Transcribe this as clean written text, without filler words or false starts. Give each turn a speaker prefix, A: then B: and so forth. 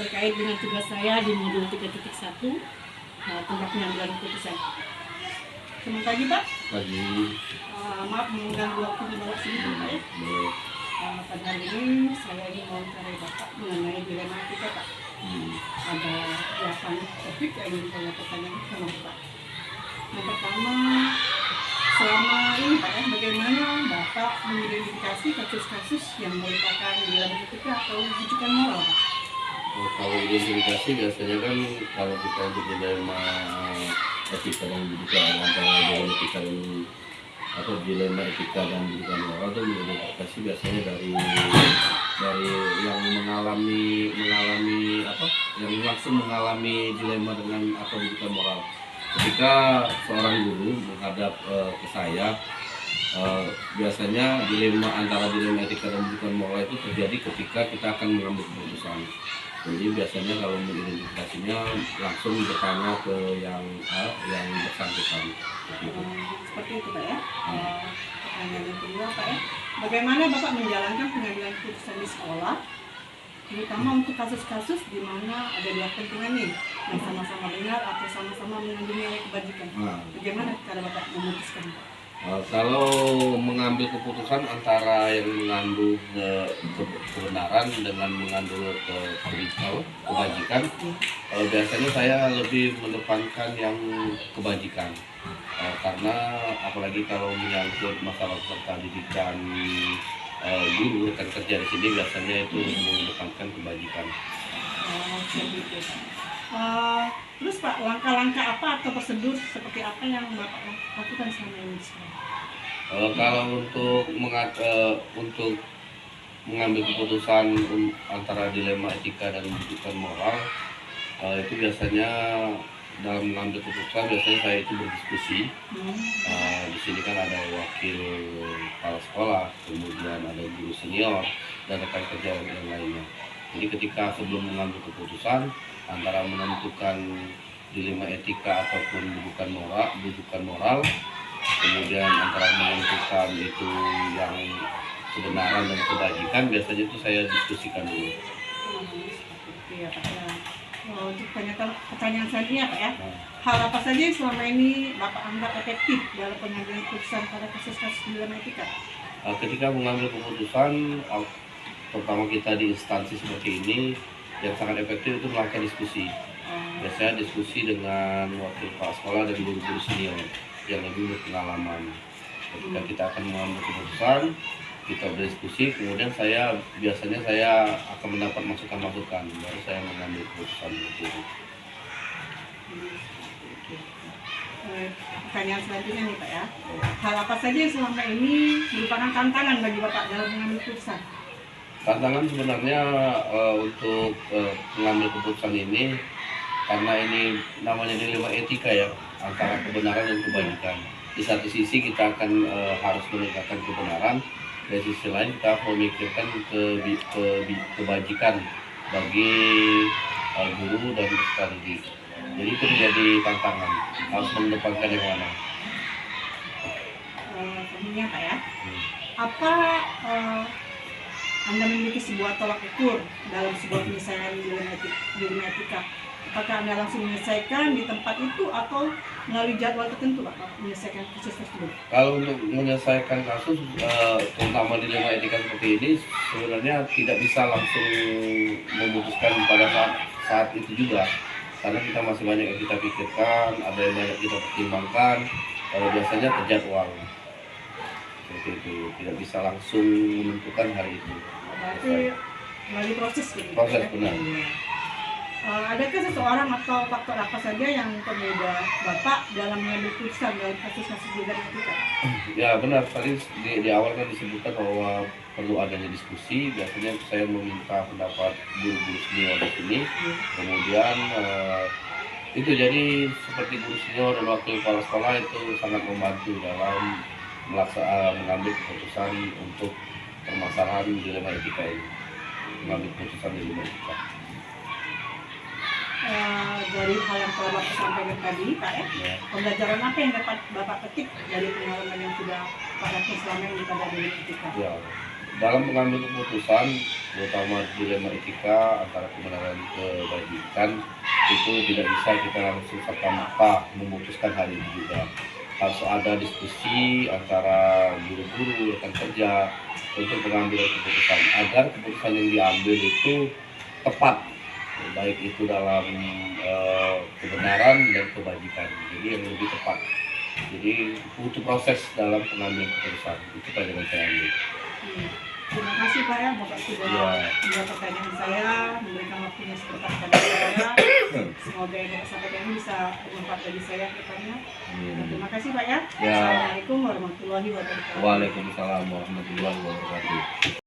A: Terkait dengan tugas saya di modul 3.1 tentang pengambilan keputusan. Selamat pagi, Pak.
B: Pagi.
A: Maaf mengganggu waktu di bawah sini, Pak ya. Pada hari ini saya ingin mewawancarai Bapak mengenai dilema kita, Pak. Ada 8 topik yang ingin saya pertanyakan sama Bapak. Yang pertama, selama ini Pak ya, bagaimana Bapak mengidentifikasi kasus-kasus yang merupakan dilema etika atau rujukan moral, Pak?
B: Kalau identifikasi biasanya kan kalau kita untuk dilema etika dan pendidikan antara dilema etika dan atau dilema etika dan pendidikan moral itu identifikasi biasanya dari yang mengalami yang langsung mengalami dilema dengan atau pendidikan moral. Ketika seorang guru menghadap ke saya, biasanya antara dilema etika dan pendidikan moral itu terjadi ketika kita akan mengambil keputusan. Jadi biasanya kalau mengidentifikasinya langsung bertanya ke yang bersangkutan.
A: Seperti itu Pak ya. Pertanyaan yang kedua Pak ya, bagaimana Bapak menjalankan pengambilan keputusan di sekolah, terutama untuk kasus-kasus di mana ada dua kepentingan nih yang sama-sama benar atau sama-sama mengandung nilai kebajikan. Bagaimana cara Bapak memutuskan Pak?
B: Kalau mengambil keputusan antara yang mengandung kebenaran dengan mengandung kebajikan, biasanya saya lebih mendepankan yang kebajikan, karena apalagi kalau menyangkut masalah pendidikan guru rekan kerja di sini biasanya itu mendepankan kebajikan.
A: Terus Pak, langkah-langkah apa atau prosedur seperti apa yang Bapak lakukan selama ini sekarang?
B: Kalau untuk mengambil keputusan antara dilema etika dan pendidikan moral, itu biasanya dalam mengambil keputusan biasanya saya itu berdiskusi. Di sini kan ada wakil kepala sekolah, kemudian ada guru senior dan rekan kerja yang lainnya. Jadi ketika sebelum mengambil keputusan antara menentukan dilema etika ataupun bukan moral, kemudian antara menentukan itu yang kebenaran dan kebajikan, biasanya itu saya diskusikan dulu.
A: Iya Pak ya. Untuk pertanyaan selanjutnya Pak ya, hal apa saja yang selama ini Bapak anggap efektif dalam pengambilan keputusan pada kasus-kasus dilema etika?
B: Ketika mengambil keputusan, terutama kita di instansi seperti ini, yang sangat efektif itu melakukan diskusi. Biasanya diskusi dengan wakil kepala sekolah dan guru-guru senior yang lebih berpengalaman. Ketika kita akan mengambil keputusan, kita berdiskusi, kemudian biasanya saya akan mendapat masukan-masukan, baru saya mengambil keputusan itu.
A: Pertanyaan selanjutnya nih Pak ya, hal apa saja yang selama ini merupakan tantangan bagi Bapak dalam mengambil keputusan?
B: Tantangan sebenarnya untuk mengambil keputusan ini, karena ini namanya dilema etika ya, antara kebenaran dan kebajikan. Di satu sisi kita akan harus menegakkan kebenaran, dari sisi lain kita memikirkan kebajikan bagi guru dan peserta didik. Jadi itu menjadi tantangan, harus mendepankan yang mana.
A: selanjutnya Pak ya. Apa Anda memiliki sebuah tolak ukur dalam sebuah penyelesaian dilema etika? Apakah Anda langsung menyelesaikan di tempat itu atau melalui jadwal tertentu Pak menyelesaikan kasus tersebut?
B: Kalau untuk menyelesaikan kasus, terutama dilema etika seperti ini, sebenarnya tidak bisa langsung memutuskan pada saat itu juga, karena kita masih banyak yang kita pikirkan, ada yang banyak kita pertimbangkan. Kalau biasanya terjadwal seperti itu, tidak bisa langsung menentukan hari itu.
A: Berarti melalui proses gitu.
B: Proses, benar.
A: Adakah seseorang atau faktor apa saja yang mempermudah Bapak dalam mengambil keputusan dalam kasus-kasus dilema etika?
B: Ya benar, tadi di awal kan disebutkan bahwa perlu adanya diskusi. Biasanya saya meminta pendapat guru-guru senior di sini. Kemudian itu jadi seperti guru senior dan wakil kepala sekolah itu sangat membantu dalam mengambil keputusan untuk permasalahan dilema etika ini, mengambil keputusan dilema etika.
A: Dari hal yang telah Bapak sampaikan tadi, Pak ya, pembelajaran apa yang dapat Bapak petik dari pengalaman yang sudah Pak lakukan selama ini pada dilema etika?
B: Ya, dalam mengambil keputusan, terutama dilema etika antara kebenaran dan kebajikan, itu tidak bisa kita langsung serta-merta memutuskan hari ini juga. Harus ada diskusi antara guru-guru, rekan kerja untuk mengambil keputusan agar keputusan yang diambil itu tepat, baik itu dalam kebenaran dan kebajikan. Jadi yang lebih tepat. Jadi butuh proses dalam pengambilan keputusan. Itu pelajaran saya ambil.
A: Terima kasih Pak ya, Bapak sudah menjawab pertanyaan saya, memberikan waktunya sebentar kepada saya. Semoga yang Bapak sampaikan ini bisa bermanfaat bagi saya ke depannya. Terima kasih Pak ya. Assalamualaikum warahmatullahi wabarakatuh.
B: Waalaikumsalam warahmatullahi wabarakatuh.